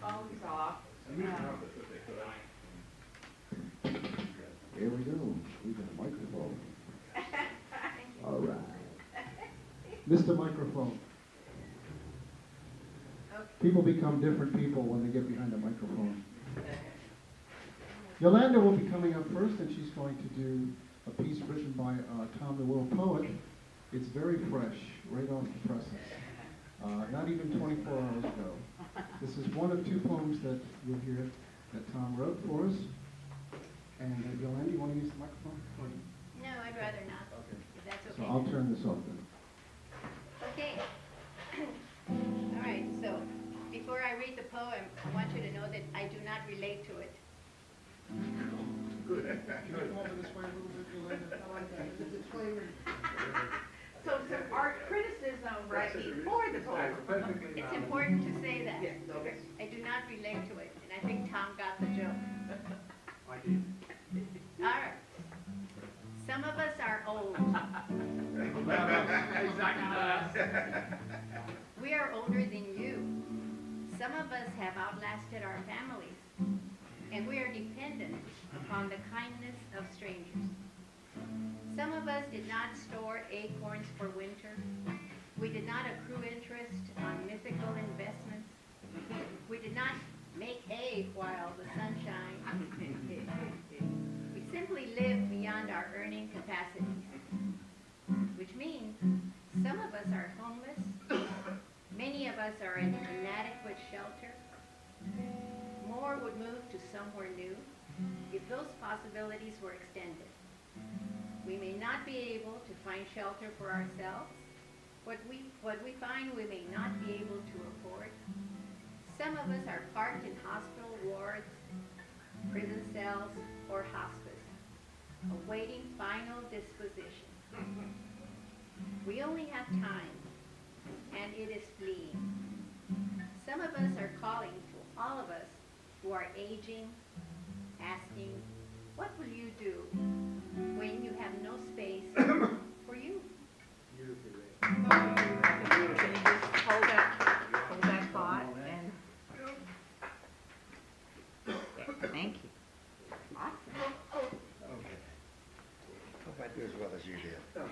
phones off. Here we go. We got a microphone. All right. Mr. Microphone. Okay. People become different people when they get behind a microphone. Yolanda will be coming up first, and she's going to do a piece written by Tom the World Poet. It's very fresh, right off the presses. Not even 24 hours ago. This is one of two poems that you'll hear that Tom wrote for us. And Yolanda, you want to use the microphone? No, I'd rather not. Okay. If that's So okay. I'll turn this off then. Okay. All right, so before I read the poem, I want you to know that I do not relate to it. Good. Can you come over this way a little bit, Yolanda? I like that. There's a disclaimer. So some art criticism right before the poem. It's important to say that. Yes, okay. I do not relate to it, and I think Tom got the joke. I did. All right. Some of us are old. We are older than you. Some of us have outlasted our families, and we are dependent upon the kindness of strangers. Some of us did not store acorns for winter. We did not accrue interest on mythical investments. We did not make hay while the sun shines. We simply live beyond our earning capacities, which means some of us are homeless. Many of us are in inadequate shelter. More would move to somewhere new if those possibilities were extended. We may not be able to find shelter for ourselves. What we find we may not be able to afford. Some of us are parked in hospital wards, prison cells, or hospice, awaiting final disposition. We only have time, and it is fleeing. Some of us are calling to all of us who are aging, asking, what will you do when you have no space for you? Can you just hold that thought and... Thank you. Awesome. Okay. Hope I do as well as you did. That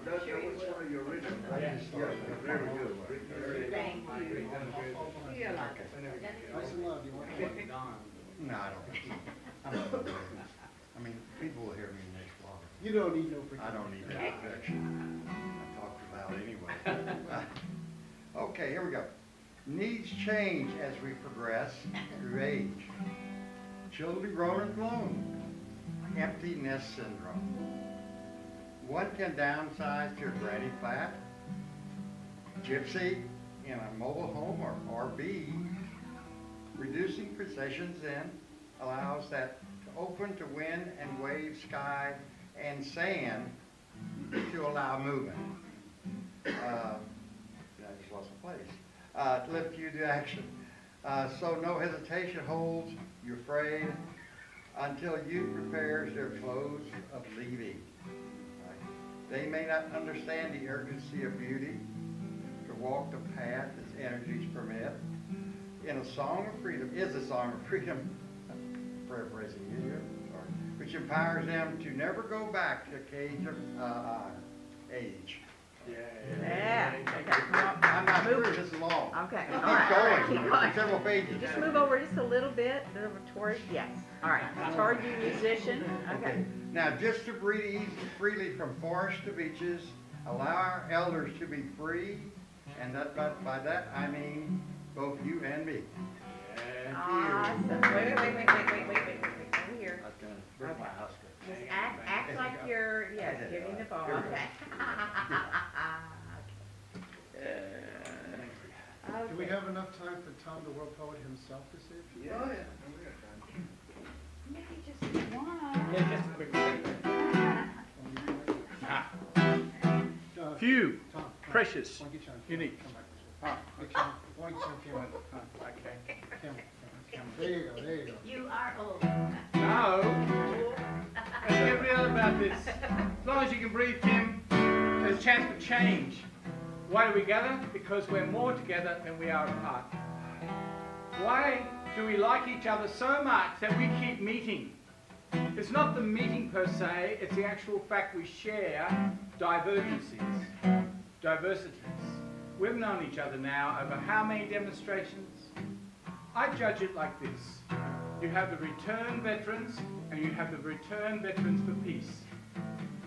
was one of your originals, right? Yes. Yeah, very good. Thank you. Yeah, like it. Nice and loud. Do you want to? No, I don't think so. I'm not gonna do it. I mean, people will hear me next long. You don't need no protection. I don't need that protection. I talk too loud anyway. Okay, here we go. Needs change as we progress through age. Children grown and blown. Empty nest syndrome. One can downsize to a granny flat. Gypsy in a mobile home or RV. Reducing possessions then allows that to open to wind and wave, sky, and sand to allow movement. I just lost my place. To lift you to action. So no hesitation holds you afraid until youth prepares their clothes of leaving. Right? They may not understand the urgency of beauty, to walk the path as energies permit. In a song of freedom, is a song of freedom, paraphrasing you here, sorry, which empowers them to never go back to a cage of age. Yeah. I'm not through this long. Okay. Keep All right. going. Keep going. Several pages. Just move over just a little bit, over toward, yes. All right, toward you, musician. Okay. Now, just to breathe freely from forests to beaches, allow our elders to be free, and by that I mean both you and me. Awesome. Wait. Over here. I was gonna break my house. Just act like you're, yes, giving the ball. Okay. Do we have enough time for Tom the World Poet himself to say a few? Oh, yeah. Maybe just one. Yeah, just a quick. Few, Tom, precious, why don't you get you on unique. Come back this way. Get you on- why don't you get you on Okay. camera. There you go. You are old. No. Let's get real about this. As long as you can breathe, Tim, there's a chance for change. Why do we gather? Because we're more together than we are apart. Why do we like each other so much that we keep meeting? It's not the meeting per se, it's the actual fact we share divergencies, diversities. We've known each other now over how many demonstrations? I judge it like this. You have the return veterans and you have the return veterans for peace.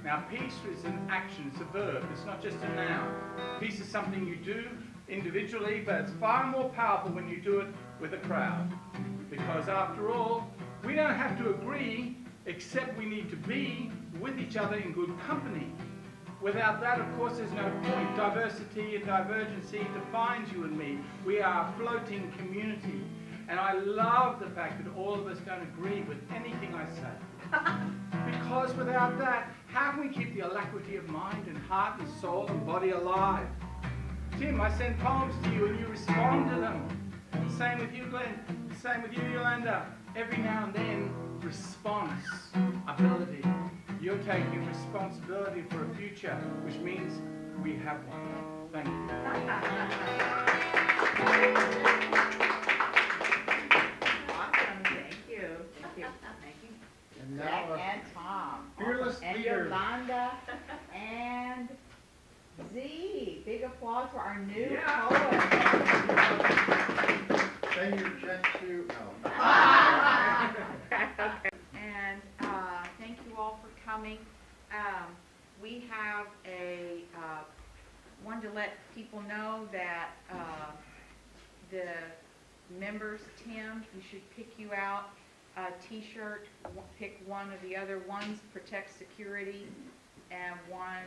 Now peace is an action, it's a verb, it's not just a noun. Peace is something you do individually, but it's far more powerful when you do it with a crowd. Because after all, we don't have to agree, except we need to be with each other in good company. Without that, of course, there's no point. Diversity and divergency defines you and me. We are a floating community. And I love the fact that all of us don't agree with anything I say. Because without that, how can we keep the alacrity of mind and heart and soul and body alive? Tim, I send poems to you and you respond to them. Same with you, Glenn. Same with you, Yolanda. Every now and then, response, ability. You're taking responsibility for a future, which means we have one. Thank you. Awesome, thank you. Thank you. Thank you. And Jack now, and Tom. fearless and leaders. Yolanda and Z. Big applause for our new Yeah. poet. Send your check to, no. Okay. And thank you all for coming. We have wanted to let people know that the members, Tim, you should pick you out a t-shirt, pick one or the other. One's protect security and one,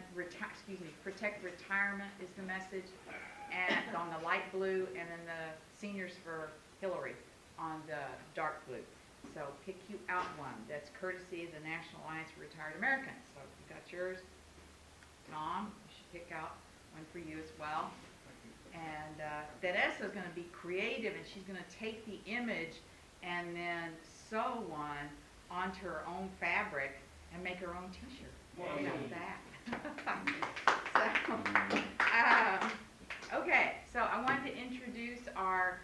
protect retirement is the message, and on the light blue, and then the seniors for Hillary on the dark blue. So pick you out one. That's courtesy of the National Alliance for Retired Americans. So you got yours. Tom, you should pick out one for you as well. And Teresa is going to be creative, and she's going to take the image and then sew one onto her own fabric and make her own t-shirt. How about that? Okay, so I wanted to introduce our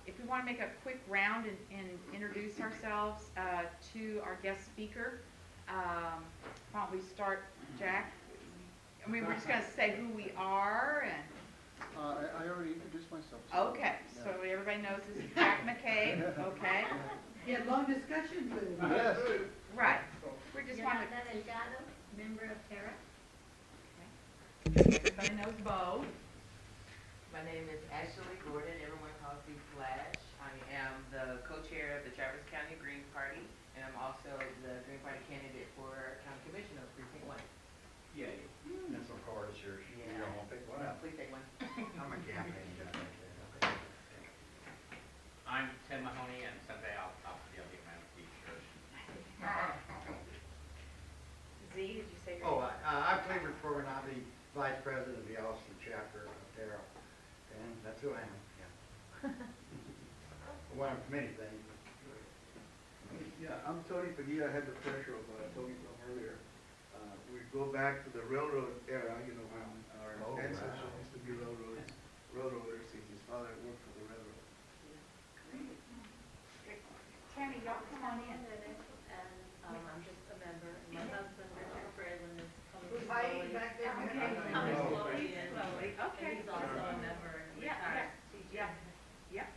if we want to make a quick round and introduce ourselves to our guest speaker, why don't we start, Jack? I mean, we're just going to say who we are. And I already introduced myself. okay, so everybody knows this is Jack McCabe, okay? Yeah, long discussion, please. Yes. Right. We just want to, Yolanda Delgado, member of Terra. everybody knows Bo. My name is Ashley Gordon. Everyone calls me Flash. I am the co-chair of the Traverse County Green Party, and I'm also the Green Party candidate for County Commissioner of Precinct 1. Yay. That's of course yours. You Yeah. don't want to pick one up. Please take one. I'm a campaign guy. I'm Tim Mahoney, and someday I'll be able to get my own t-shirt. Z, did you say your Oh, I'm Cleveland Corbin. I'm the vice president of the Austin chapter of Terra. And that's who I am, yeah. One of many things. Yeah, I'm Tony Padilla. I had the pleasure of talking to him earlier. We go back to the railroad era, you know, when our Oh, ancestors wow. used to be railroaders, since his father worked for the railroad. Tammy, y'all come on in. I'm just a member, and my husband, Richard Fralin, is coming Who's hiding slowly. back there? Coming Oh. slowly in. Slowly, okay. And he's also a member and Yeah, retired teacher. Yeah.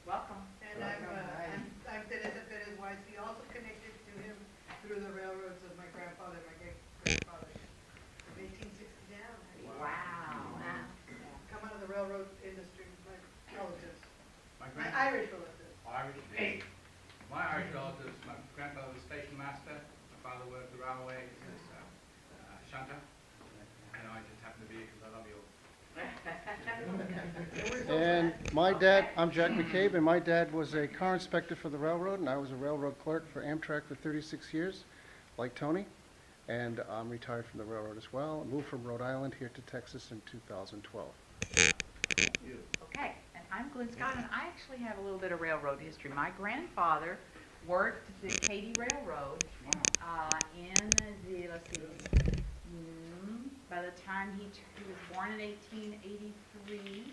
Welcome. And I'm Teresa Perez Weiss. We also connected to him through the railroads of my grandfather, my great-grandfather, from 1860 down. Wow. Come out of the railroad industry, my relatives, My my Irish relatives. My Irish relatives, my grandfather was station master, my father worked the railway as shunter, and I just happen to be here because I love you all. And my dad, I'm Jack McCabe, and my dad was a car inspector for the railroad, and I was a railroad clerk for Amtrak for 36 years, like Tony. And I'm retired from the railroad as well. I moved from Rhode Island here to Texas in 2012. Okay, and I'm Glenn Scott, and I actually have a little bit of railroad history. My grandfather worked the Katy Railroad in the, let's see, by the time he was born in 1883,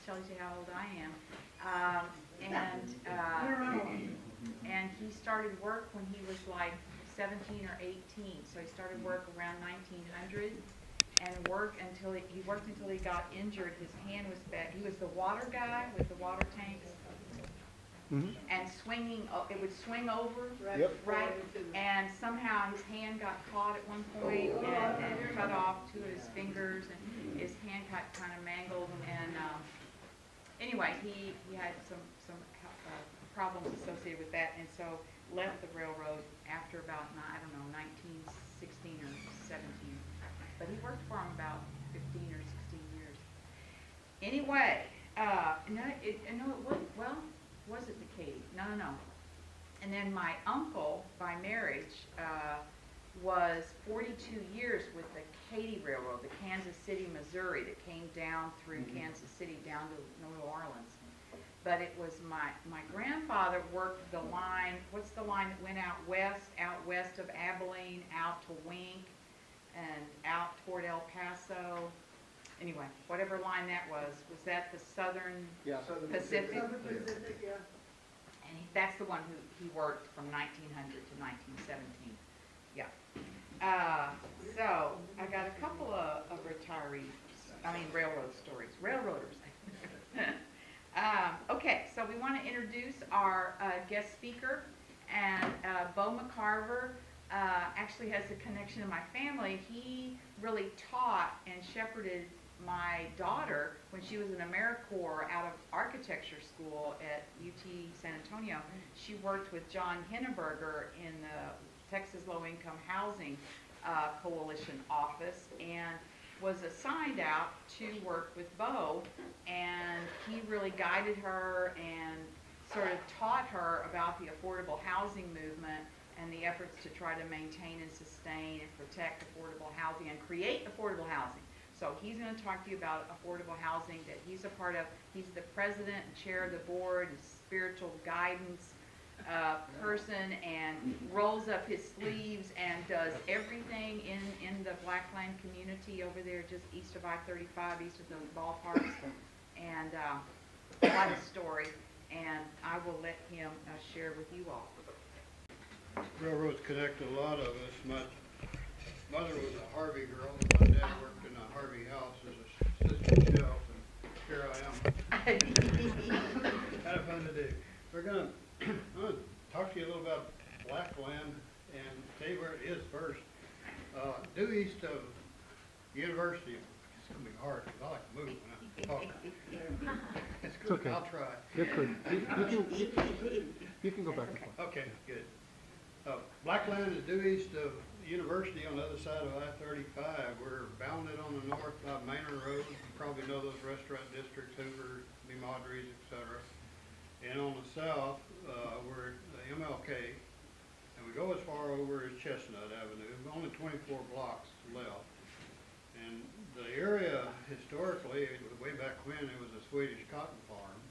tells you how old I am, and started work when he was like 17 or 18. So he started work around 1900 and worked until he got injured. His hand was bad. He was the water guy with the water tanks. And swinging, it would swing over, right? And somehow his hand got caught at one point and cut off two of his fingers, and his hand got kind of mangled. And anyway, he had some problems associated with that, and so left the railroad after about, I don't know, 1916 or 17. But he worked for him about 15 or 16 years. Anyway, was it the Katy? No. And then my uncle, by marriage, was 42 years with the Katy Railroad, the Kansas City, Missouri, that came down through Kansas City down to New Orleans. But it was my grandfather worked the line, what's the line that went out west of Abilene, out to Wink, and out toward El Paso. Anyway, whatever line that was that the Southern Pacific? Southern Pacific, yeah. And that's the one he worked from 1900 to 1917. Yeah. So I got a couple of railroad stories. Railroaders. Okay, so we want to introduce our guest speaker, and Bo McCarver actually has a connection to my family. He really taught and shepherded my daughter when she was in AmeriCorps out of architecture school at UT San Antonio. She worked with John Hinneberger in the Texas Low Income Housing Coalition office, and was assigned out to work with Bo, and he really guided her and sort of taught her about the affordable housing movement and the efforts to try to maintain and sustain and protect affordable housing and create affordable housing. So he's going to talk to you about affordable housing that he's a part of. He's the president and chair of the board and spiritual guidance person, and rolls up his sleeves and does everything in the Blackland community over there just east of I-35, east of the ballparks, and quite a story, and I will let him share with you all. Railroads connect a lot of us. My mother was a Harvey girl, and my dad worked in a Harvey house as a assistant shelf, and here I am. Kind of fun to do. I'm going to talk to you a little about Blackland and tell you where it is first. Due east of University. It's going to be hard because I like to move when I talk. It's good. Okay. I'll try. You're good. You can go back and forth. Okay, good. Blackland is due east of University on the other side of I-35. We're bounded on the north by Manor Road. You probably know those restaurant districts, Hoover, Maudry's, etc. And on the south, we're at the MLK, and we go as far over as Chestnut Avenue. Only 24 blocks left. And the area, historically, way back when, it was a Swedish cotton farm.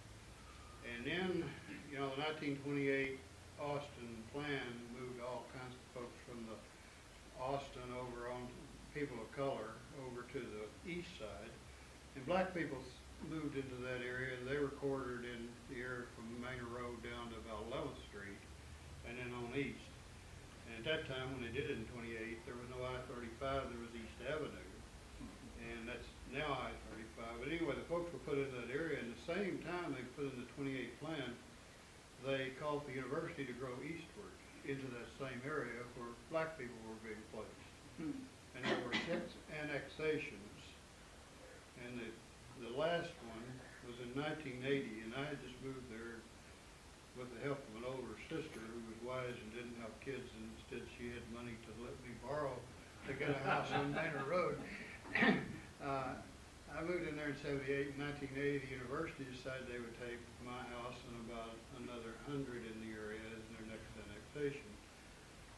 And then, the 1928 Austin plan moved all kinds of folks from the Austin over on people of color over to the east side. And black people moved into that area, and they were quartered in the area from Manor Road down to about 11th Street, and then on east. And at that time, when they did it in 28, there was no I-35, there was East Avenue, and that's now I-35. But anyway, the folks were put in that area, and at the same time they put in the 28 plan, they called the university to grow eastward into that same area where black people were being placed. And there were 6 annexations, and the last one was in 1980, and I had just moved there with the help of an older sister who was wise and didn't have kids, and instead she had money to let me borrow to get a house on Manor Road. I moved in there in 78. In 1980, the university decided they would take my house and about another 100 in the area as their next annexation.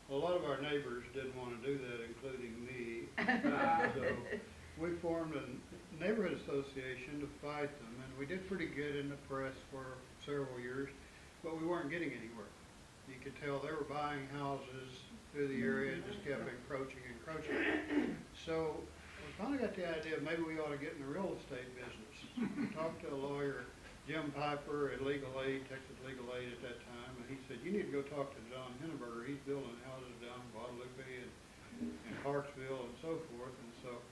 Well, a lot of our neighbors didn't want to do that, including me. So we formed a neighborhood association to fight them, and we did pretty good in the press for several years, but we weren't getting anywhere. You could tell they were buying houses through the area and just kept encroaching. So we finally got the idea maybe we ought to get in the real estate business. We talked to a lawyer Jim Piper at Legal Aid, Texas Legal Aid at that time, and he said, you need to go talk to John Hindenburger. He's building houses down in Guadalupe and Clarksville and so forth. And so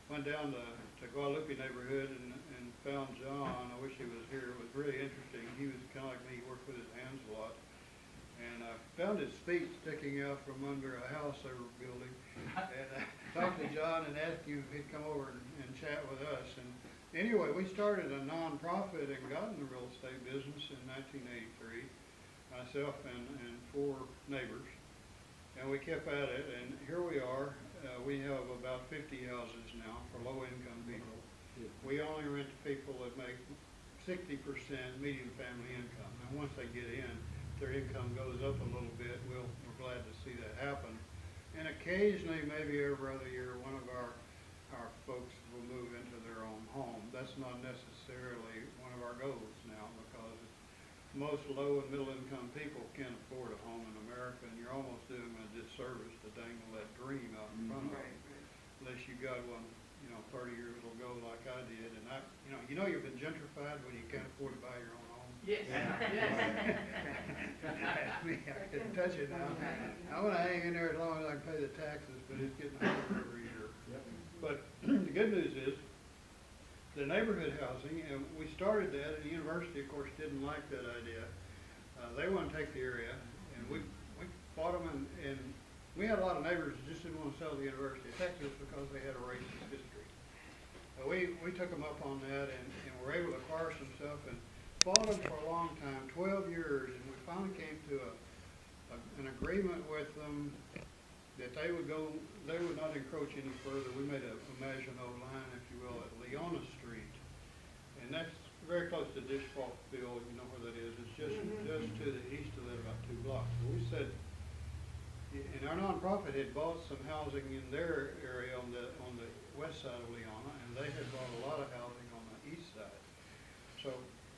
went down to Guadalupe neighborhood and found John. I wish he was here. It was really interesting. He was kind of like me. He worked with his hands a lot. And I found his feet sticking out from under a house they were building. And I talked to John and asked him if he'd come over and chat with us. And anyway, we started a nonprofit and got in the real estate business in 1983, myself and 4 neighbors. And we kept at it, and here we are. We have about 50 houses now for low-income people. We only rent to people that make 60% median family income. And once they get in, their income goes up a little bit. We're glad to see that happen. And occasionally, maybe every other year, one of our folks will move into their own home. That's not necessarily one of our goals now, because most low and middle income people can't afford a home in America, and you're almost doing them a disservice to dangle that dream out in front of them, unless you got one, 30 years ago like I did. And you've been gentrified when you can't afford to buy your own home. Yes. I couldn't touch it now. I want to hang in there as long as I can pay the taxes, but it's getting harder every year. But the good news is the neighborhood housing, and we started that, and the university, of course, didn't like that idea. They want to take the area, and we bought them, and we had a lot of neighbors that just didn't want to sell the University of Texas because they had a racist history. We took them up on that, and were able to acquire some stuff, and fought them for a long time, 12 years, and we finally came to an agreement with them that they would not encroach any further. We made a Maginot line, if you will, at Leona Street, and that's very close to Dishwalkville. You know where that is. It's just to the east of that, about 2 blocks. So we said, and our nonprofit had bought some housing in their area on the west side of Leona, and they had bought a lot of housing on the east side. So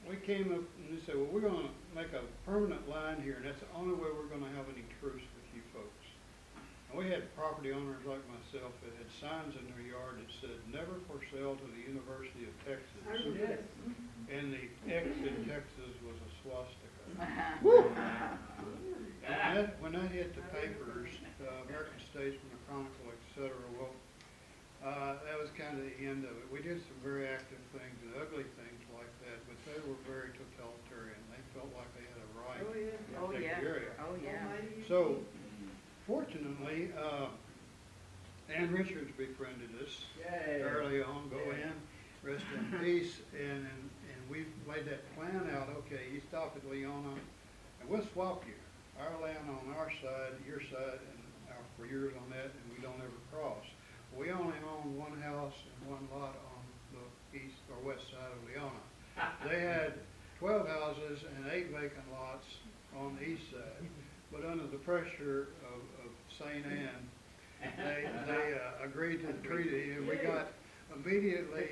we came up and we said, well, we're going to make a permanent line here, and that's the only way we're going to have any truce with you folks. And we had property owners like myself that had signs in their yard that said, never for sale to the University of Texas. Yes. And the X in Texas was a swastika. When that hit the papers, American Statesman, the Chronicle, etc., well, that was kind of the end of it. We did some very active things and ugly things like that, but they were very totalitarian. They felt like they had a right to take the area. Oh, yeah. So, fortunately, Ann Richards befriended us early on. Go in, rest in peace, and we laid that plan out. Okay, you stop at Leona, and we'll swap you. Our land on our side, your side, and for yours on that, and we don't ever cross. We only own 1 house and 1 lot on the east or west side of Leona. They had 12 houses and 8 vacant lots on the east side, but under the pressure of St. Anne, they agreed to the treaty, and we got immediately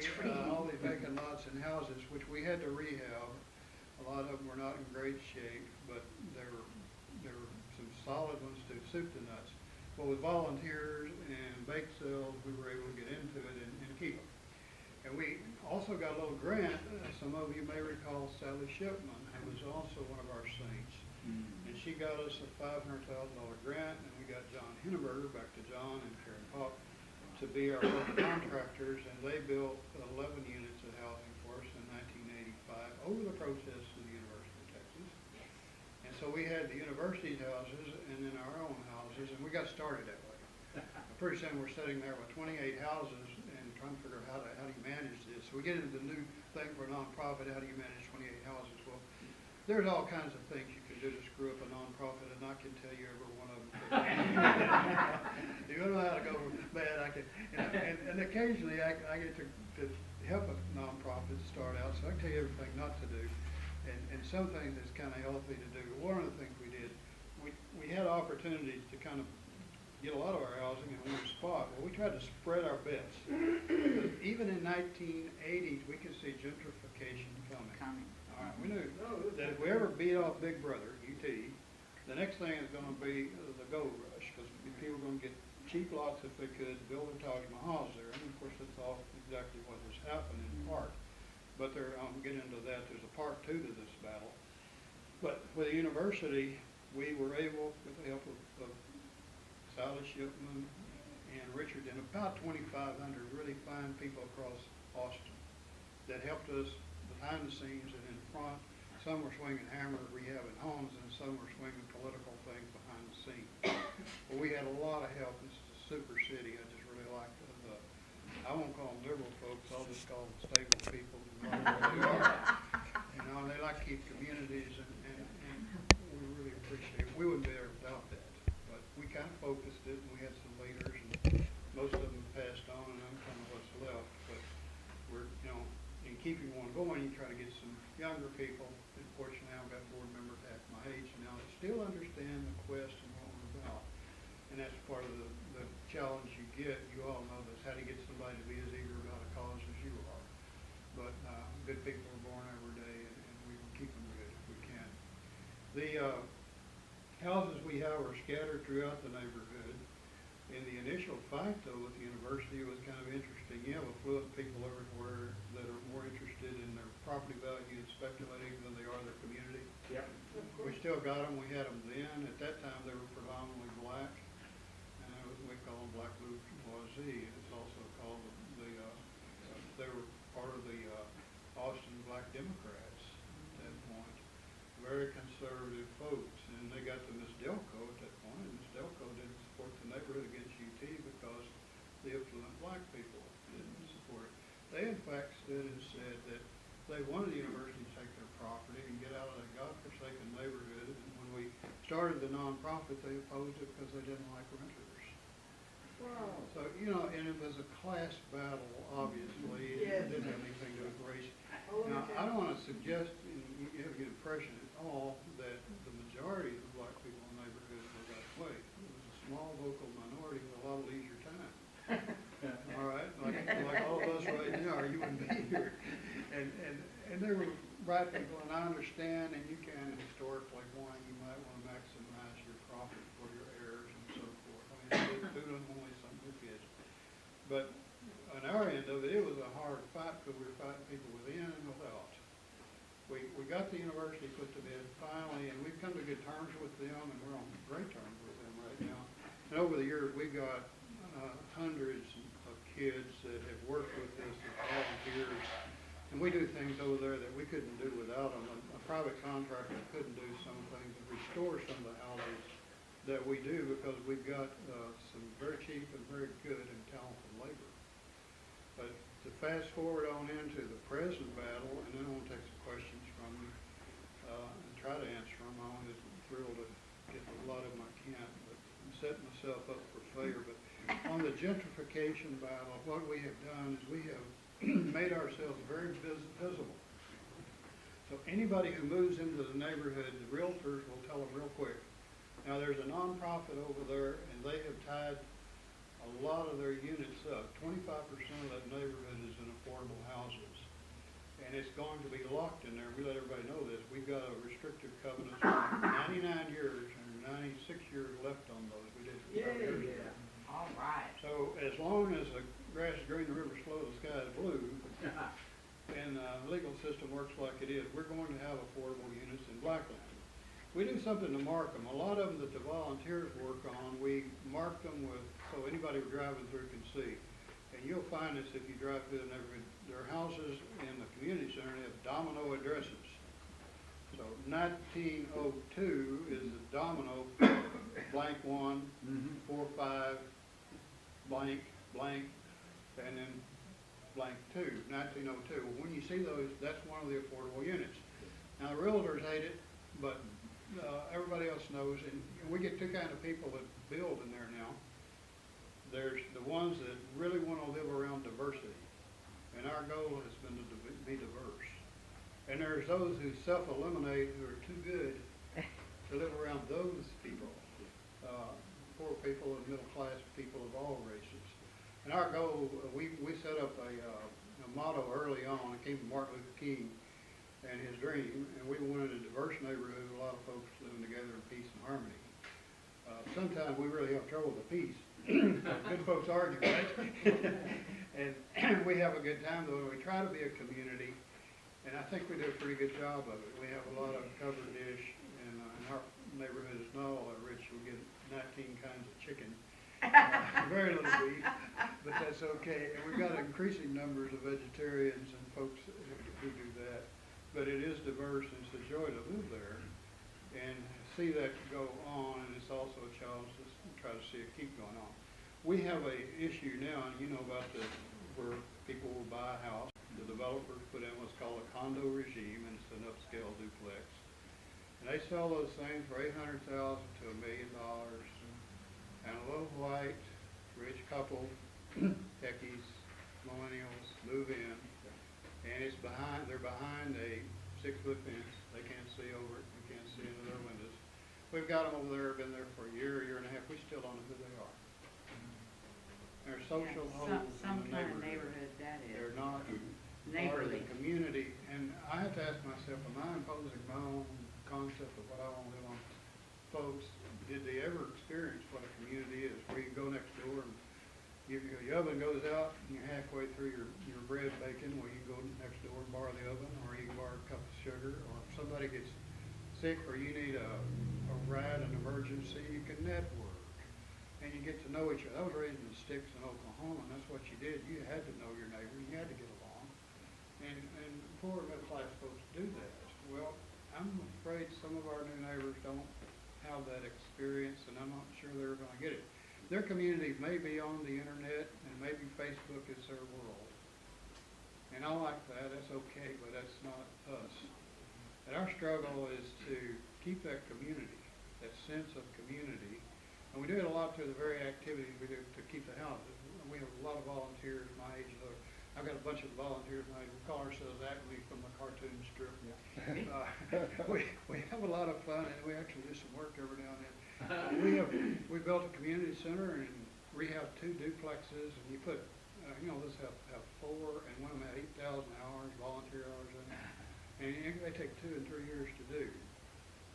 all these vacant lots and houses, which we had to rehab. A lot of them were not in great shape, but there were some solid ones to soup to nuts. But with volunteers and bake sales, we were able to get into it and keep them. And we also got a little grant. Some of you may recall Sally Shipman, who was also one of our saints. And she got us a $500,000 grant, and we got John Hindenburger, back to John and Karen Pop, to be our contractors, and they built 11 units of housing for us in 1985 over the protests of the University of Texas. And so we had the university's houses and then our own houses, and we got started that way. Pretty soon we're sitting there with 28 houses and trying to figure out how do you manage this. So we get into the new thing for a nonprofit, how do you manage 28 houses? Well, there's all kinds of things you can do to screw up a nonprofit, and I can tell you every one of them. You don't know how to go bad. I can, and occasionally I get to help a nonprofit start out, so I can tell you everything not to do, and some things that's kind of healthy to do. One of the things we did, we had opportunities to kind of get a lot of our housing in one spot. Well, we tried to spread our bets. Even in 1980s, we could see gentrification coming. All right, we knew that if we ever beat off Big Brother, UT, the next thing is going to be the gold rush, because people are going to get cheap lots if they could, build their Taj Mahals there. And of course, that's all exactly what has happened in part. but I'll get into that. There's a part 2 to this battle. But with the university, we were able, with the help of Sally Shipman and Richard, and about 2,500 really fine people across Austin that helped us behind the scenes and in front. Some were swinging hammers, rehabbing homes, and some were swinging political things behind the scenes. But we had a lot of help. This is a super city. I just really like I won't call them liberal folks. I'll just call them stable people. They are. You know, and they like to keep communities, and we really appreciate it. We wouldn't be there without that. But we kind of focused it, and we had some leaders, and most of them passed on, and I'm kind of what's left. But we're, you know, in keeping one going, you try to get some younger people. Fortunately, I've got board members half my age now that still understand the quest and what we're about. And that's part of the challenge you get. You all know this, how to get somebody to be as eager about a cause as you are. But good people are born every day, and we can keep them good if we can. The houses we have are scattered throughout the neighborhood. In the initial fight, though, with the university, it was kind of interesting. You have affluent people everywhere that are more interested in their property value and speculating than they are their community. Yep. We still got them. We had them then. At that time, they were predominantly black. We call them black bourgeoisie. It's also called they were part of the Austin Black Democrats at that point. Very conservative folks. And they got to Miss Delco at that point, and Miss Delco didn't support the neighborhood against UT because the affluent black people didn't support it. They in fact stood and said that they wanted the university to take their property and get out of that godforsaken neighborhood. And when we started the nonprofit, they opposed it because they didn't like renters. Wow. So, you know, and it was a class battle, obviously. Yes. It didn't have anything to do with race. Now, I don't want to suggest, and you have a good impression at all, that the majority of the black people in the neighborhood were that way. It was a small vocal minority with a lot of leisure time. All right? Like all of us right now, you wouldn't be here. And they were bright people, and I understand, and you can historically why you might want to maximize your profit for your heirs and so forth. I mean, do them only some good kids. But on our end of it, it was a hard fight because we were fighting people within and without. We got the university put to bed finally, and we've come to good terms with them, and we're on great terms with them right now. And over the years, we've got hundreds of kids that have worked with us as volunteers. And we do things over there that we couldn't do without them. A private contractor couldn't do some things and restore some of the houses that we do because we've got some very cheap and very good and talented labor. But to fast forward on into the present battle, and then I want to take some questions from you and try to answer them. I'm always thrilled to get a lot of them I can't, but I'm setting myself up for failure. But on the gentrification battle, what we have done is we have made ourselves very visible. So anybody who moves into the neighborhood, the realtors will tell them real quick. Now there's a nonprofit over there, and they have tied a lot of their units up. 25% of that neighborhood is in affordable houses. And it's going to be locked in there. We let everybody know this. We've got a restrictive covenant for 99 years and 96 years left on those. We did for 30 years ago. All right. So as long as the grass is green, the river's slow, the sky is blue, and the legal system works like it is, we're going to have affordable units in Blackland. We do something to mark them. A lot of them that the volunteers work on, we mark them with, so anybody driving through can see. And you'll find this if you drive through the neighborhood. There are houses in the community center that have domino addresses. So 1902 is the domino, blank 1, 4, 5, blank, blank, and then blank 2, 1902. Well, when you see those, that's one of the affordable units. Now, the realtors hate it, but everybody else knows, and we get two kinds of people that build in there now. There's the ones that really want to live around diversity, and our goal has been to be diverse. And there's those who self-eliminate, who are too good to live around those people, poor people and middle-class people of all races. And our goal, we set up a motto early on. It came from Martin Luther King and his dream, and we wanted a diverse neighborhood with a lot of folks living together in peace and harmony. Sometimes we really have trouble with peace. Good folks argue, right? And we have a good time, though. We try to be a community. And I think we do a pretty good job of it. We have a lot of covered dish, and in our neighborhood is not all that rich. We get 19 kinds of chicken. Very little beef, but that's okay. And we've got increasing numbers of vegetarians and folks who do that. But it is diverse, and it's a joy to live there and see that go on. And it's also a challenge to try to see it keep going on. We have a issue now, and you know about where people will buy a house. The developers put in what's called a condo regime, and it's an upscale duplex. And they sell those things for $800,000 to $1 million. And a little white, rich couple, techies, millennials, move in, and they're behind a 6-foot fence. They can't see over it. You can't see into their windows. We've got them over there, been there for a year and a half. We still don't know who they are. They're social holes Some in the kind of neighborhood. neighborhood, that is. They're not part of the Neighborly. community. And I have to ask myself, am I imposing my own concept of what I want to live on folks? Did they ever experience what a community is, where you can go next door and your oven goes out and you're halfway through your bread baking, well, you can go next door and borrow the oven, or you can borrow a cup of sugar, or if somebody gets sick or you need a ride, an emergency, you can network. And you get to know each other. I was raised in the sticks in Oklahoma, and that's what you did. You had to know your neighbor. You had to get along. And poor middle-class folks do that. Well, I'm afraid some of our new neighbors don't have that experience, and I'm not sure they're going to get it. Their community may be on the internet, and maybe Facebook is their world. And I like that. That's okay, but that's not us. And our struggle is to keep that community, that sense of community. And we do it a lot through the very activities we do to keep the houses. We have a lot of volunteers my age. I've got a bunch of volunteers my age. We call ourselves Acme from the cartoon strip. We have a lot of fun, and we actually do some work every now and then. We built a community center and rehabbed 2 duplexes, and you put, this have 4, and one of them had 8,000 hours, volunteer hours in it. And they take 2 and 3 years to do.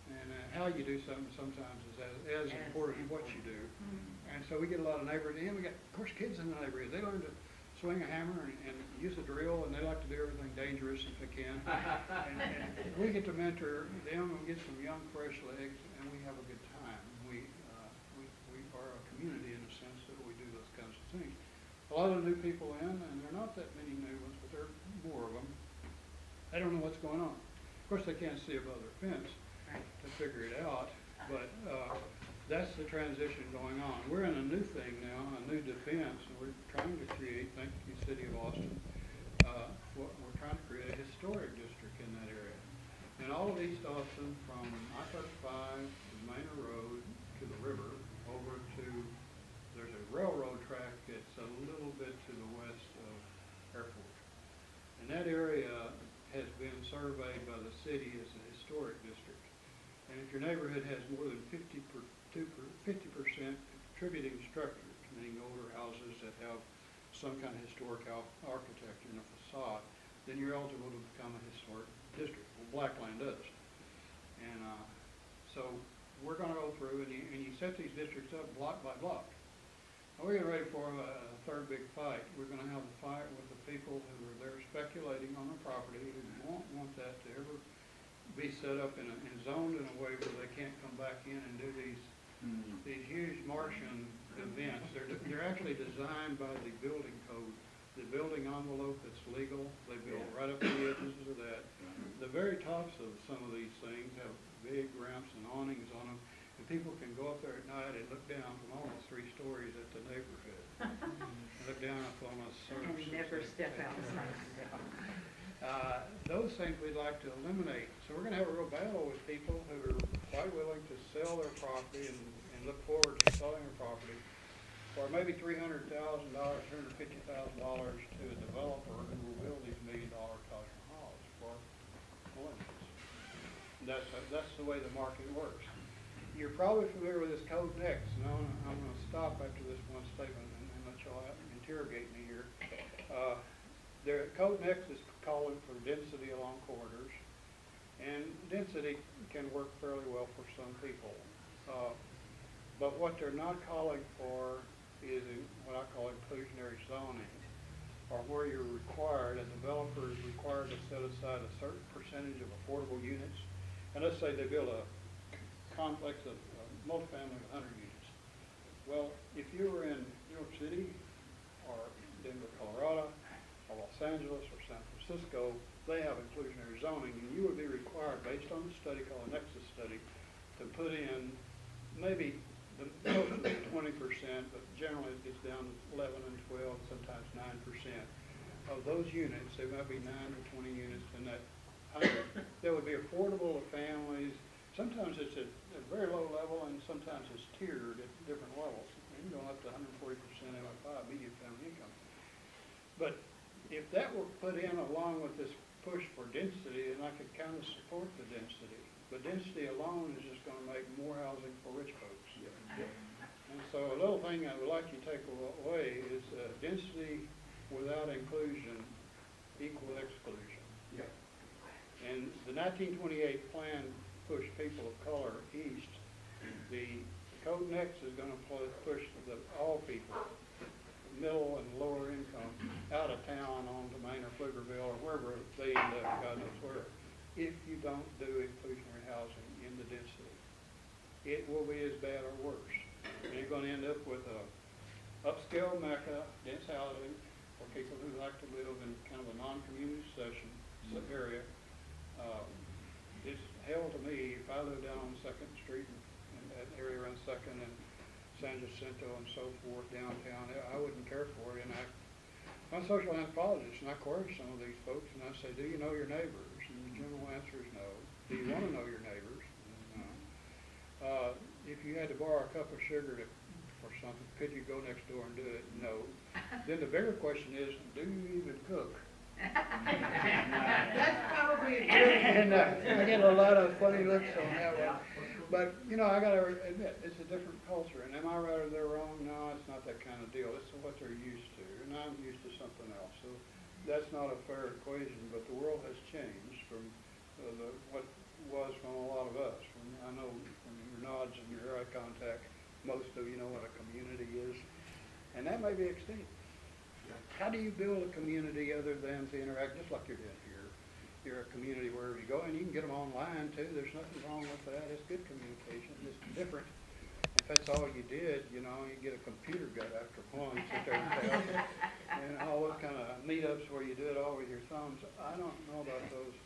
And how you do something sometimes is as important as what you do. And so we get a lot of neighbors, and we got, of course, kids in the neighborhood. They learn to swing a hammer and use a drill, and they like to do everything dangerous if they can. and we get to mentor them and get some young, fresh legs, and we have a good time. We are a community in the sense that we do those kinds of things. A lot of new people in, and there are not that many new ones, but there are more of them. They don't know what's going on. Of course, they can't see above their fence to figure it out, but that's the transition going on. We're in a new thing now, a new defense, and we're trying to create, thank you, City of Austin, we're trying to create a historic district in that area. And all of East Austin, from I-35 to Manor Road to the river, over to, there's a railroad track that's a little bit to the west of Airport. And that area has been surveyed by the city as a historic district. And if your neighborhood has more than 50% contributing structures, meaning older houses that have some kind of historic architecture in a facade, then you're eligible to become a historic district. Well, Blackland does. And so we're going to go through, and you set these districts up block by block. And we're getting ready for a third big fight. We're going to have a fight with the people who are there speculating on the property, who won't want that to ever be set up and zoned in a way where they can't come back in and do these huge Martian events. They're actually designed by the building code, the building envelope that's legal. They build right up to the edges of that. The very tops of some of these things have big ramps and awnings on them, and people can go up there at night and look down from almost 3 stories at the neighborhood. Look down upon us. And never step outside. Those things we'd like to eliminate. So we're going to have a real battle with people who are quite willing to sell their property and look forward to selling their property for maybe $300,000, $350,000 to a developer who will build these $1 million Taj Mahals for millennials. That's the way the market works. You're probably familiar with this Code Next. Now I'm going to stop after this one statement and let y'all interrogate me here. Code Next is calling for density along corridors, and density can work fairly well for some people. But what they're not calling for is what I call inclusionary zoning. or where you're required, a developer is required to set aside a certain percentage of affordable units. And let's say they build a complex of multifamily of 100 units. Well, if you were in New York City or Denver, Colorado, or Los Angeles or San Francisco, they have inclusionary zoning, and you would be required, based on the study called a nexus study, to put in maybe the most of the 20%, but generally it gets down to 11 and 12, sometimes 9% of those units. There might be 9 to 20 units in that 100 that would be affordable to families. Sometimes it's at a very low level, and sometimes it's tiered at different levels. You can go up to 140% MFI, median family income. But if that were put in along with this push for density, then I could kind of support the density. But density alone is just going to make more housing for rich folks. And so a little thing I would like you to take away is density without inclusion equal exclusion. Yeah. And the 1928 plan pushed people of color east. The Code Next is going to push all people, middle and lower income, out of town onto Maine or Pflugerville or wherever they end up, God knows where, if you don't do inclusionary housing in the density. It will be as bad or worse. And you're going to end up with a upscale mecca, dense housing, for people who like to live in kind of a non-community area. It's hell to me if I live down on 2nd Street and that area around 2nd and San Jacinto and so forth downtown. I wouldn't care for it. And I'm a social anthropologist, and I query some of these folks, and I say, do you know your neighbors? And the general answer is no. Do you want to know your neighbors? No. If you had to borrow a cup of sugar for something, could you go next door and do it? No. Then the bigger question is, do you even cook? That's probably a good. And I get a lot of funny looks on that one. But, you know, I got to admit, it's a different culture. And am I right or they're wrong? No, it's not that kind of deal. It's what they're used to. And I'm used to something else. So that's not a fair equation. But the world has changed from what was from a lot of us. I know from your nods and your eye contact, most of you know what a community is. And that may be extinct. How do you build a community other than to interact, just like you're doing here? You're a community wherever you go, and you can get them online too. There's nothing wrong with that. It's good communication. It's different. If that's all you did, you know, you get a computer gut after lunch, sit there and all those kind of meetups where you do it all with your thumbs. I don't know about those.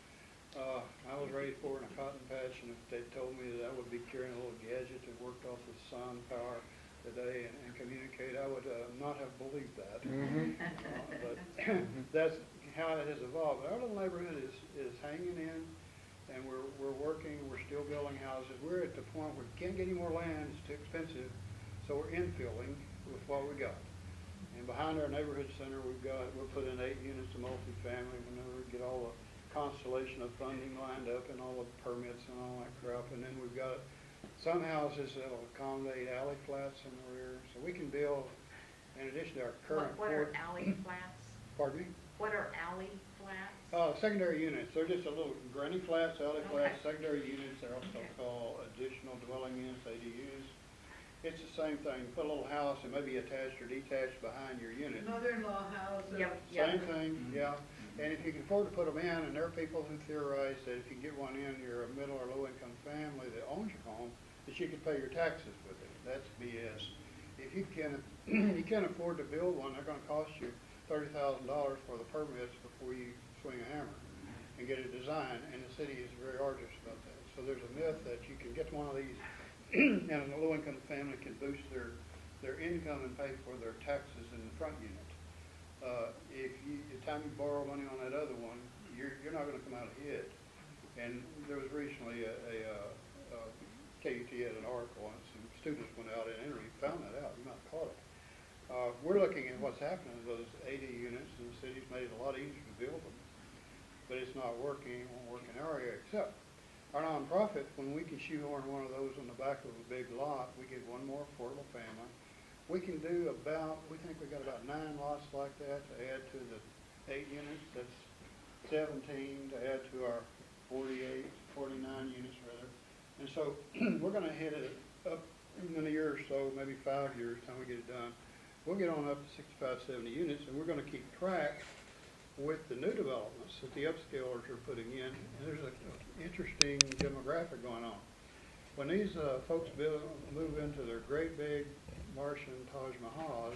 I was raised for in a cotton patch, and if they told me that I would be carrying a little gadget that worked off the sun power today and communicate, I would not have believed that. But that's how it has evolved. Our little neighborhood is hanging in, and we're working. We're still building houses. We're at the point where we can't get any more land. It's too expensive, so we're infilling with what we got. And behind our neighborhood center, we'll put in 8 units of multifamily whenever we get all the constellation of funding lined up and all the permits and all that crap. And then we've got some houses that'll accommodate alley flats in the rear, so we can build, in addition to our current. What are alley flats? Pardon me? What are alley flats? Secondary units. They're just a little granny flats, alley flats, Okay. secondary units. They're also called additional dwelling units, ADUs. It's the same thing. Put a little house and maybe attached or detached behind your unit. Mother-in-law house. Or Yep. Same thing, yeah. And if you can afford to put them in, and there are people who theorize that if you get one in, you're a middle or low-income family that owns your home, that you can pay your taxes with it. That's BS. If you can't afford to build one, they're going to cost you $30,000 for the permits before you swing a hammer and get it designed, and the city is very arduous about that. So there's a myth that you can get one of these and a low-income family can boost their income and pay for their taxes in the front unit. The time you borrow money on that other one, you're not going to come out ahead. And there was recently KUT had an article, and some students went out and found that out. You might have caught it. We're looking at what's happening to those 80 units, and the city's made it a lot easier to build them. But it's not working. It won't work in our area, except our nonprofit, when we can shoehorn one of those on the back of a big lot, we get one more affordable family. We can do we think we got about 9 lots like that to add to the 8 units. That's 17 to add to our 49 units rather. And so we're going to hit it up in a year or so, maybe 5 years, time we get it done, we'll get on up to 65, 70 units, and we're gonna keep track with the new developments that the upscalers are putting in, and there's an interesting demographic going on. When these folks move into their great big Martian Taj Mahals,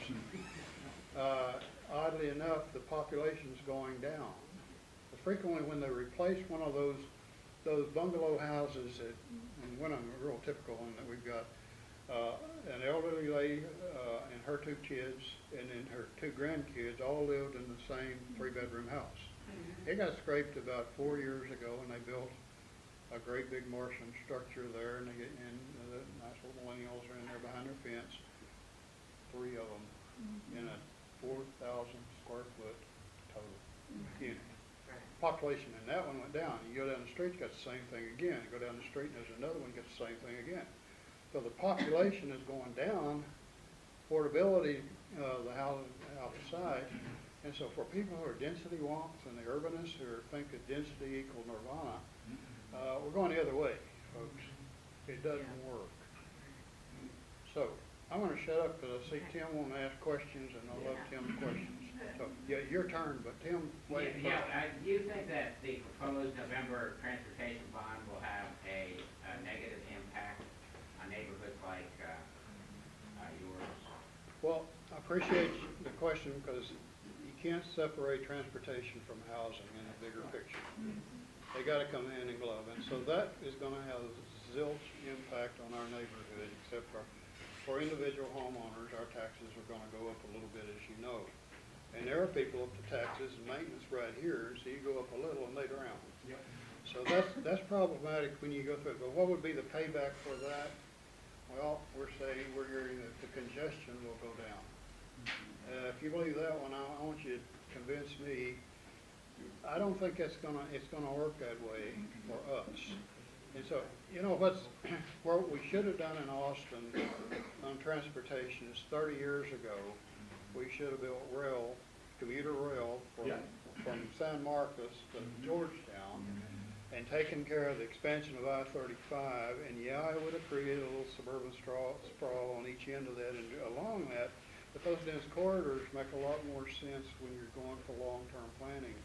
oddly enough, the population's going down. Frequently, when they replace one of those bungalow houses, and one of them, a real typical one that we've got, an elderly lady and her 2 kids, and then her 2 grandkids all lived in the same 3-bedroom house. It got scraped about 4 years ago, and they built a great big Martian structure there, and the nice little millennials are in there behind their fence, 3 of them, in a 4,000 square foot total unit. Population in that one went down. You go down the street, you got the same thing again. You go down the street, and there's another one, you got the same thing again. So the population is going down, affordability, the houses outside, and so for people who are density wonks and the urbanists who think that density equals nirvana, we're going the other way, folks. It doesn't work. So I'm going to shut up because I see Tim wanting to ask questions, and I love Tim's questions. So, yeah, your turn, but Tim, wait. Do you think that the proposed November transportation bond will have a negative impact on neighborhoods like yours? Well, I appreciate the question because you can't separate transportation from housing in a bigger picture. They got to come hand in glove, and so that is going to have zilch impact on our neighborhood, except for individual homeowners, our taxes are going to go up a little bit, as you know. And there are people up to taxes and maintenance right here, so you go up a little and they drown. Yep. So that's problematic when you go through it. But what would be the payback for that? Well, we're hearing that the congestion will go down. If you believe that one, I want you to convince me. I don't think it's gonna work that way for us. And so, you know, what we should have done in Austin on transportation is 30 years ago, we should have built commuter rail from San Marcos to Georgetown and taken care of the expansion of I-35. And yeah, I would have created a little suburban sprawl on each end of that and along that. But those dense corridors make a lot more sense when you're going for long-term planning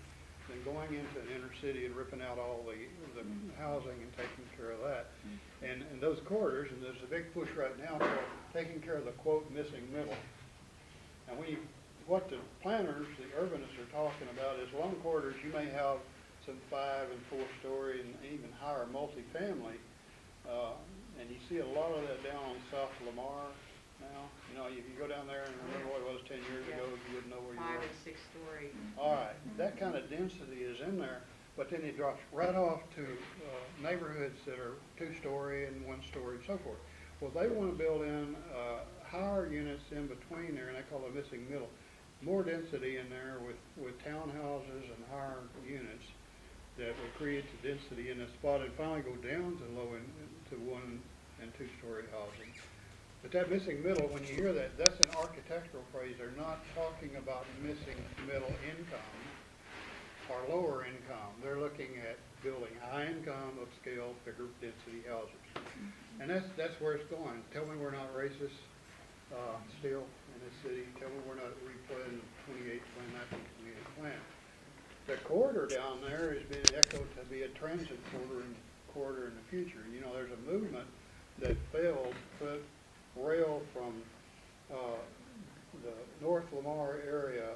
than going into an inner city and ripping out all the housing and taking care of that. And those corridors, and there's a big push right now for taking care of the, quote, missing middle. And what the planners, the urbanists are talking about is long corridors. You may have some 5- and 4-story and even higher multifamily, and you see a lot of that down on South Lamar now. You know, if you go down there and remember what it was 10 years ago, you wouldn't know where you were. 5- and 6-story. All right, that kind of density is in there, but then it drops right off to neighborhoods that are 2-story and 1-story and so forth. Well, they want to build in higher units in between there, and they call it missing middle. More density in there with townhouses and higher units that will create the density in the spot and finally go down to low end, to 1- and 2-story housing. But that missing middle, when you hear that, that's an architectural phrase. They're not talking about missing middle income or lower income. They're looking at building high income, upscale, bigger density houses. And that's where it's going. Tell me we're not racist still in this city. Tell me we're not replanning the 28th plan, 1928 plan. The corridor down there has been echoed to be a transit corridor in the future. You know, there's a movement that failed to put rail from the North Lamar area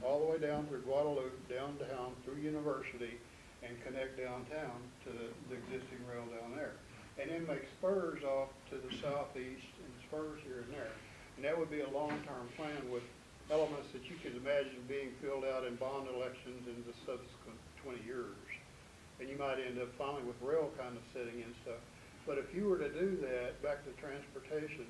all the way down through Guadalupe, downtown through University, and connect downtown to the existing rail down there. And then make spurs off to the southeast and spurs here and there. And that would be a long-term plan with elements that you can imagine being filled out in bond elections in the subsequent 20 years. And you might end up finally with rail kind of sitting and stuff. But if you were to do that, back to transportation,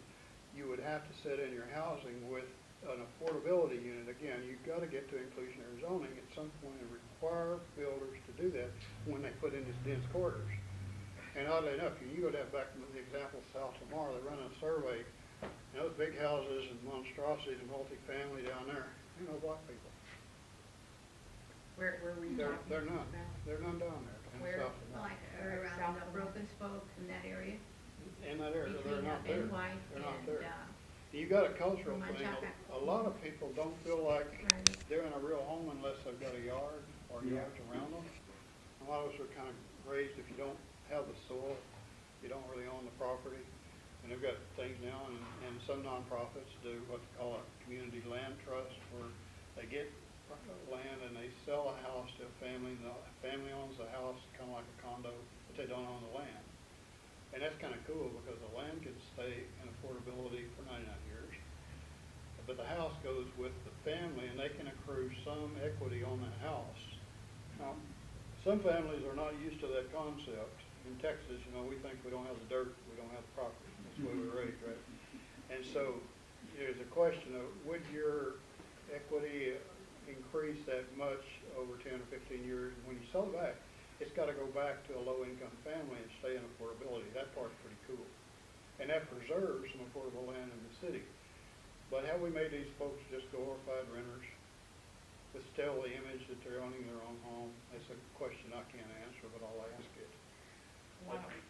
you would have to set in your housing with an affordability unit. Again, you've got to get to inclusionary zoning at some point and require builders to do that when they put in these dense corridors. And oddly enough, you go down back to the example of South Lamar, they run a survey, and those big houses and monstrosities and multifamily down there, ain't no black people. Where were you talking They're none. about? There are none down there in Where? South Lamar. Like around the Broken Spoke in that area? In that area, they're Between not there. Ben White They're not and, there. You got a cultural My thing. jacket. A lot of people don't feel like Right. they're in a real home unless they've got a yard or yards around them. A lot of us are kind of raised, if you don't have the soil, you don't really own the property. And they've got things now, and some nonprofits do what they call a community land trust, where they get land and they sell a house to a family, and the family owns the house, kind of like a condo, but they don't own the land. And that's kind of cool, because the land can stay in affordability for 99 years, but the house goes with the family, and they can accrue some equity on that house. Now, some families are not used to that concept. In Texas, you know, we think we don't have the dirt, we don't have the property. That's the way we're raised, right? And so there's a question of, would your equity increase that much over 10 or 15 years? When you sell it back, it's got to go back to a low-income family and stay in affordability. That part's pretty cool. And that preserves some affordable land in the city. But have we made these folks just glorified renters with still the image that they're owning their own home? That's a question I can't answer, but I'll ask it.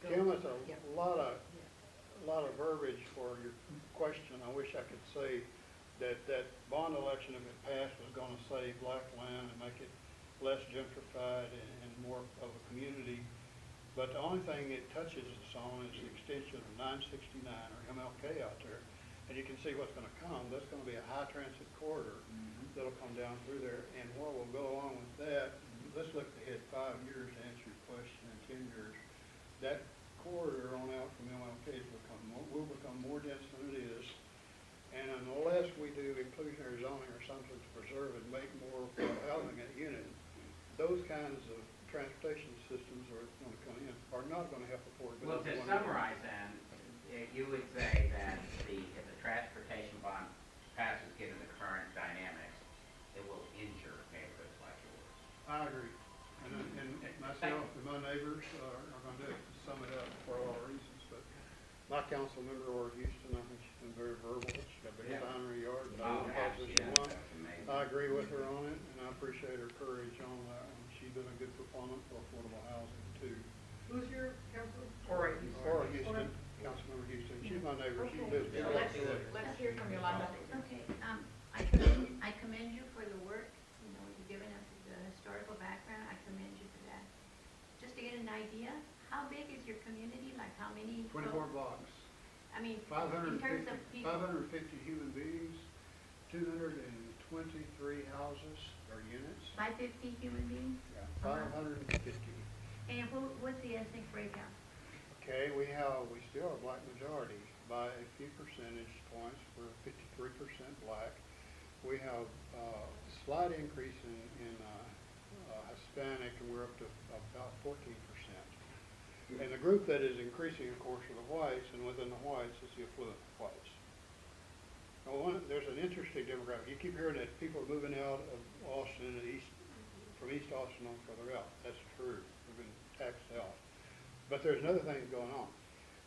Kim, that's a lot of verbiage for your question. I wish I could say that bond election, if it passed, was going to save black land and make it less gentrified and more of a community. But the only thing it touches us on is the extension of 969 or MLK out there. And you can see what's going to come. That's going to be a high transit corridor that'll come down through there. And what will go along with that, let's look ahead 5 years to answer your question, and 10 years. That corridor on out from MLK will become more dense than it is. And unless we do inclusionary zoning or something to preserve and make more housing at unit, those kinds of transportation systems are going to come in, are not going to help affordability. Well, to summarize then, you would say that if the transportation bond passes, given the current dynamics, it will injure neighborhoods like yours. I agree. And myself and my neighbors are going to sum it up for a lot of reasons. But my council member, Laura Houston, I think she's been very verbal. She's got a big sign in her yard. I agree with her on it, and I appreciate her courage on that. And she's been a good proponent for affordable housing, too. Who's your council? Or Laura Houston, Councilmember Houston. She's my neighbor. She lives So next door. let's hear from Yolanda. Okay, I commend you for the work, you know, you've given us the historical background, I commend you for that. Just to get an idea, how big is your community, like how many? 24 blocks. I mean, in terms of people. 550 human beings, 223 houses or units. 550 human beings? Yeah, 550. And what's the ethnic breakout? Okay, we still are black majority by a few percentage points. We're 53% black. We have a slight increase in Hispanic, and we're up to about 14%. And the group that is increasing, of course, are the whites, and within the whites is the affluent whites. Now, there's an interesting demographic. You keep hearing that people are moving out of Austin and from East Austin on further out. That's true. We've been taxed out. But there's another thing going on.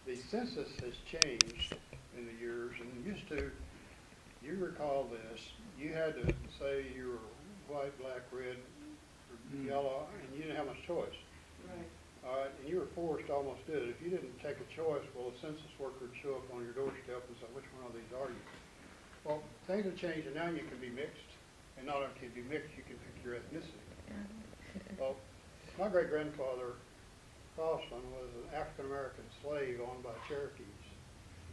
The census has changed in the years, and used to, you recall this, you had to say you were white, black, red, or yellow, and you didn't have much choice. Right. All right, and you were forced to almost do it. If you didn't take a choice, well, a census worker would show up on your doorstep and say, which one of these are you? Well, things have changed, and now you can be mixed. And not only can you be mixed, you can pick your ethnicity. Well, my great-grandfather, Crosland, was an African-American slave owned by Cherokees.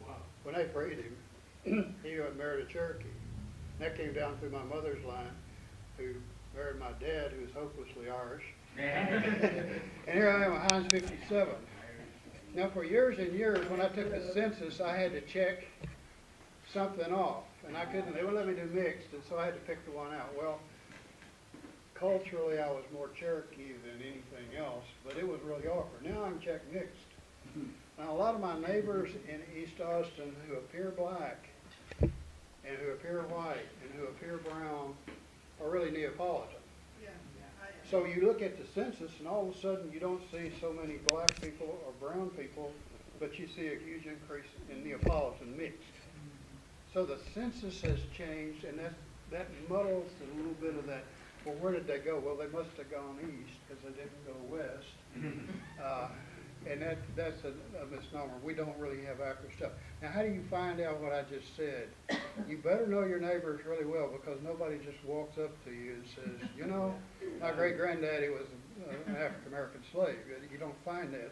Wow. When they freed him, he married a Cherokee. And that came down through my mother's line, who married my dad, who was hopelessly Irish. And here I am, Heinz 57. Now, for years and years, when I took the census, I had to check something off, and I couldn't. They wouldn't let me do mixed, and so I had to pick the one out. Well, culturally, I was more Cherokee than anything else, but it was really awkward. Now I'm check mixed. Now, a lot of my neighbors in East Austin who appear black, and who appear white, and who appear brown, are really Neapolitan. So you look at the census, and all of a sudden you don't see so many black people or brown people, but you see a huge increase in Neapolitan mixed. So the census has changed, and that muddles a little bit of that. Well, where did they go? Well, they must have gone east because they didn't go west. And that's a misnomer. We don't really have accurate stuff. Now, how do you find out what I just said? You better know your neighbors really well, because nobody just walks up to you and says, you know, my great-granddaddy was an African-American slave. You don't find that.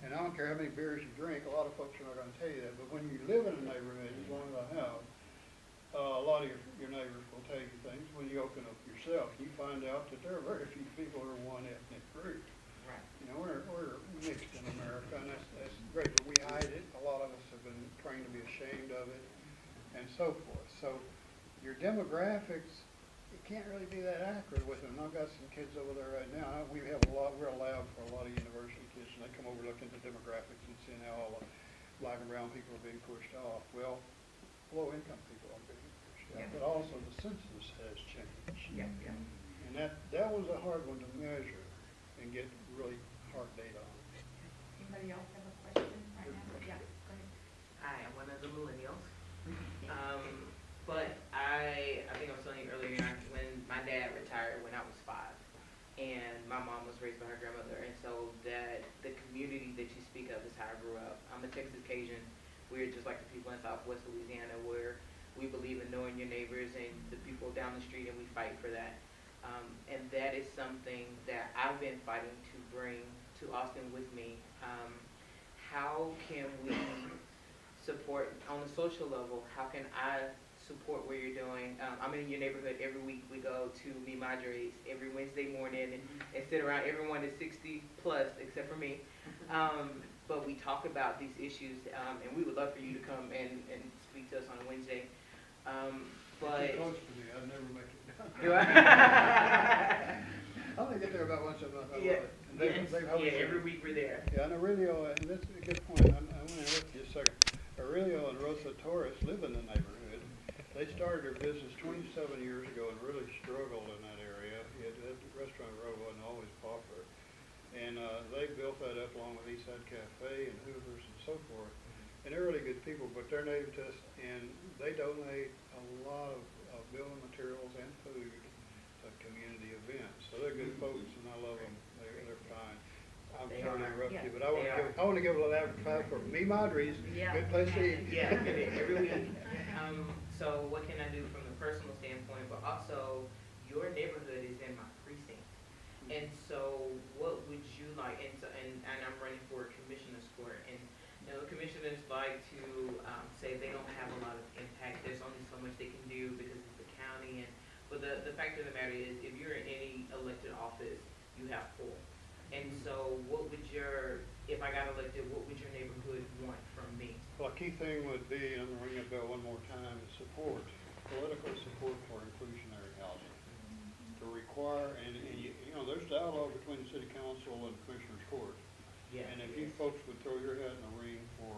And I don't care how many beers you drink, a lot of folks are not gonna tell you that. But when you live in a neighborhood, as long as I have, a lot of your neighbors will tell you things. When you open up yourself, you find out that there are very few people who are one ethnic group. Right. You know, we're mixed in America, and that's great, but we hide it. A lot of us have been trained to be ashamed of it, and so forth. So your demographics, you can't really be that accurate with them. I've got some kids over there right now. We're a lab for a lot of university kids, and they come over looking at the demographics and seeing how all the black and brown people are being pushed off. Well, low-income people are being pushed off, but also the census has changed. Yeah, yeah. And that was a hard one to measure and get really hard data on. Anybody else have a question right now? Yeah, go ahead. I am one of the millennials. But I think I was telling you earlier, when my dad retired when I was 5, and my mom was raised by her grandmother, and so that the community that you speak of is how I grew up. I'm a Texas Cajun. We're just like the people in Southwest Louisiana, where we believe in knowing your neighbors and the people down the street, and we fight for that. And that is something that I've been fighting to bring to Austin with me. How can we support on the social level? How can I support what you're doing? I'm in your neighborhood every week. We go to Mi Madre's every Wednesday morning and sit around. Everyone is 60 plus except for me. But we talk about these issues, and we would love for you to come and speak to us on a Wednesday. But Too close to me, I'd never make it down. Do I? I only get there about once a month. I love Yeah, it. And they've every week we're there. Yeah, and Aurelio, and that's a good point. I want to interrupt you a second. Aurelio and Rosa Torres live in the neighborhood. They started their business 27 years ago and really struggled in that area. The restaurant row wasn't always popular. And they built that up along with Eastside Cafe and Hoovers and so forth. And they're really good people, but they're native to us, and they donate a lot of building materials and food to community events. So they're good folks, and I love them. They're fine. I'm sorry to interrupt you, but I want to give a little advertisement for Mi Madre's. Good place to eat. Yeah, every week. So what can I do from the personal standpoint, but also your neighborhood is in my precinct. And so what would you like, and I'm running for commissioner's court, and you know, commissioners like to say they don't have a lot of impact, there's only so much they can do because it's the county, but the fact of the matter is, if you're in any elected office, you have pull. And so what would if I got elected, what would your neighborhood want from me? Well, a key thing would be, and I'm going to ring that bell one more time, is support, political support for inclusionary housing. To require, and you know, there's dialogue between the city council and commissioner's court. Yeah. And if you folks would throw your hat in the ring for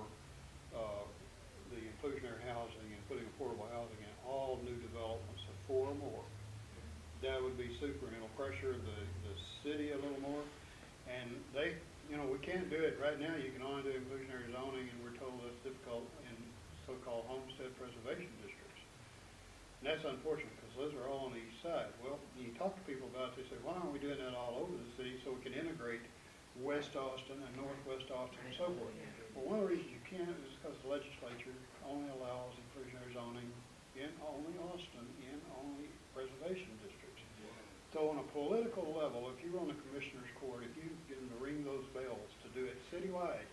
the inclusionary housing and putting affordable housing in all new developments of 4 or more, that would be super, and it'll pressure the city a little more. And they, you know, we can't do it right now. You can only do inclusionary zoning, and we're told that's difficult in so-called homestead preservation districts. And that's unfortunate, because those are all on the east side. Well, when you talk to people about it, they say, why aren't we doing that all over the city so we can integrate West Austin and Northwest Austin and so forth? Well, one of the reasons you can't is because the legislature only allows inclusionary zoning in only Austin, in only preservation districts. So on a political level, if you're on the commissioner's court, if you get them to ring those bells to do it citywide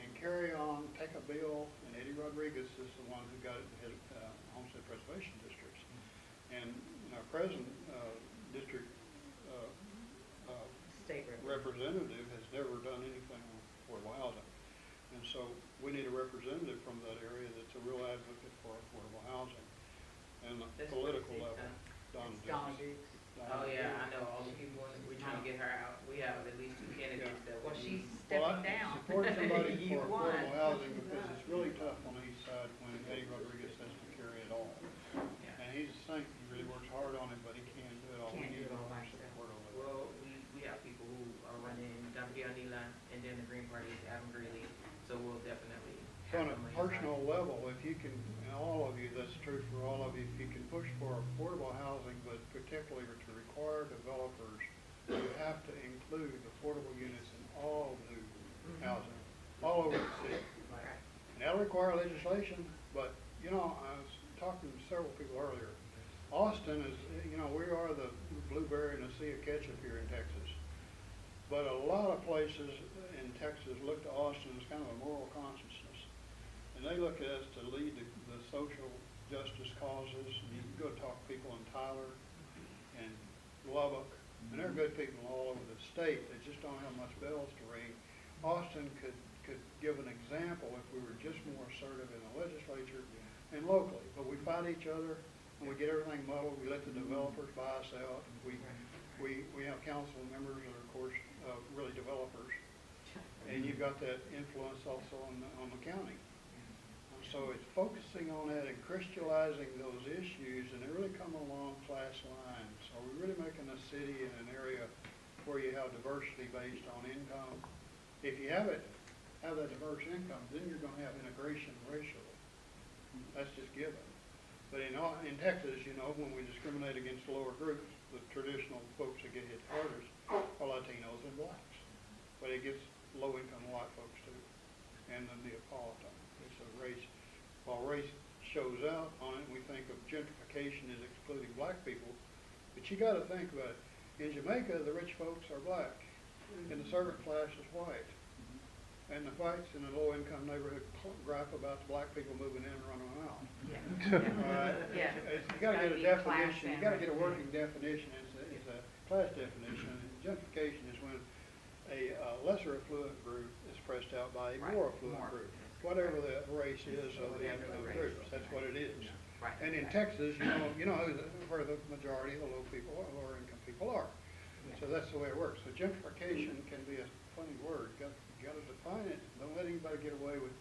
and carry on, take a bill, and Eddie Rodriguez is the one who got it in his homestead preservation districts. And our present district State representative has never done anything on affordable housing. And so we need a representative from that area that's a real advocate for affordable housing. And the political level, Don Dukes. Oh yeah, I know all the people, we're trying to get her out. We have at least 2 candidates that Well, will she's be. stepping down. Support somebody You for won. affordable housing, because it's really tough on the east side when Eddie Rodriguez has to carry it all. Yeah. And he's a saint, he really works hard on it, but he can't do it all. Can't We do need it all more by himself. support over there. Well, we have people who are running Gabriel Nila, and then the Green Party is Adam Greeley, so we'll definitely So have on a somebody personal level, if you can, and all of you, that's true for all of you, if you can push for affordable housing, but particularly to require developers to have to include affordable units in all new housing, all over the city. Right. And that'll require legislation, but, you know, I was talking to several people earlier. Austin is, you know, we are the blueberry in a sea of ketchup here in Texas. But a lot of places in Texas look to Austin as kind of a moral consciousness. And they look at us to lead the social justice causes. You can go talk to people in Tyler and Lubbock, and they're good people all over the state. They just don't have much bells to ring. Austin could give an example if we were just more assertive in the legislature and locally. But we fight each other, and we get everything muddled. We let the developers buy us out. We have council members that are, of course, really developers. And you've got that influence also on the county. So it's focusing on that and crystallizing those issues, and they really come along class lines. Are we really making a city in an area where you have diversity based on income? If you have that diverse income, then you're going to have integration racially. That's just given. But in Texas, you know, when we discriminate against lower groups, the traditional folks that get hit hardest are Latinos and blacks. But it gets low-income white folks too, and the Neapolitan. It's a race. While race shows out on it, we think of gentrification as excluding black people, but you got to think about it. In Jamaica, the rich folks are black, and the servant class is white. And the whites in the low-income neighborhood gripe about the black people moving in and running them out. Yeah. All right? Yeah. You got to get a definition. You got to get a working definition. It's a class definition. And gentrification is when a lesser affluent group is pressed out by a more affluent group. Whatever the race is of the income groups, that's what it is. Right. And in Texas, you know where the majority of the lower income people are. So that's the way it works. So gentrification can be a funny word. You got to define it. Don't let anybody get away with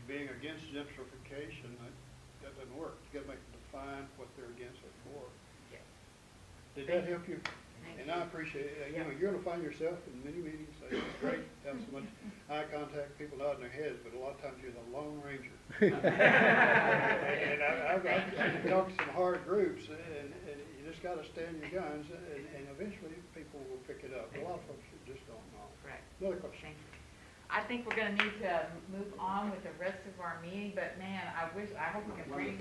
being against gentrification. That doesn't work. You got to make them define what they're against it for. Yeah. Did that help you? And I appreciate it. You know, you're going to find yourself in many meetings. It's great to have so much eye contact, people nodding their heads, but a lot of times you're the Lone Ranger. And I've talked to some hard groups, and you just got to stand your guns, and eventually people will pick it up. A lot of folks just don't know. Right. Another question. Thank you. I think we're going to need to move on with the rest of our meeting, but man, I hope we can bring